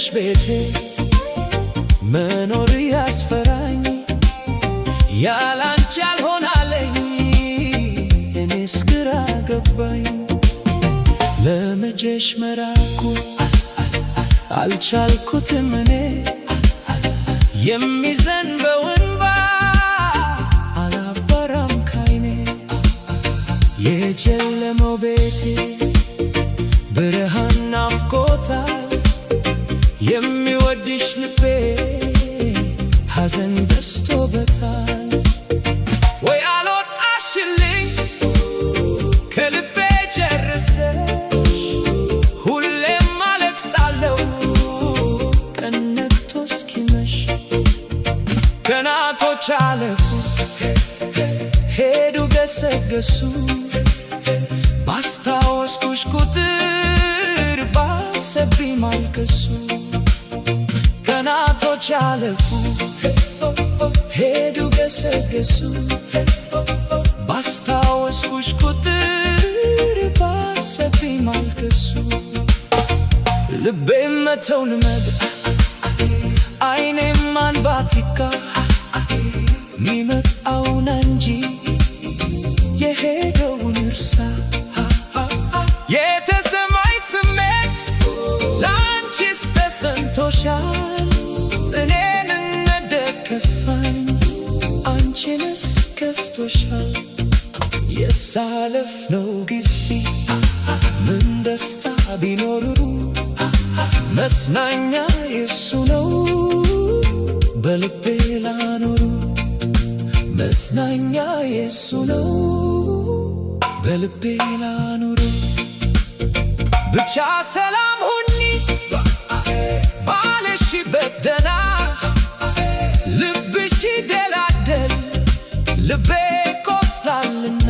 ከሌለሽ ቤቴ መኖር ያስፈራኝ ያላንቺ አልሆናለኝ እኔስ ግራ ገባኝ ለመቼሽ መራኩ አልቻልኩትም እኔ የሚዘንበው እንባ አላባራም ካይኔ የጨለመው ቤቴ ብርሃን ናፍቆታል የሚወድሽ ልቤ ሐዘን በዝቶበታል ወይ አልወጣሽልኝ ከልቤ ጨርሰሽ ሁሌም አለቅሳለሁ ቀን ነግቶ እስኪመሽ ቀናቶች አለፉ ሄዱ ገሰገሱ ባስታወስኩሽ ቁጥር ባሰብኝ ማልቀሱ ቀናቶች አለፉ ሄዱ ገሰገሱ ባስታወስኩሽ ቁጥር ባሰብኝ ማልቀሱ ልቤም መተው ልመድ አይኔም ማንባት ይካ ሚመጣውን እንጂ የሄደውን እርሳ የተሰማኝ ስሜት ላንቺስ ተሰምቶሻል እኔን እንደከፋኝ አንቺንስ ከፍቶሻል ያሳለፍነው ጊዜ ምን ደስታ ቢኖሩ መጽናኛ የሱ ነው በልቤ ላኖሩ መጽናኛ የሱ ነው በልቤ ላኖሩ ብቻ ሰላም ሁኚ ባለሽበት ደህና ልብሽ ይደላደል ልቤ ቆስላልና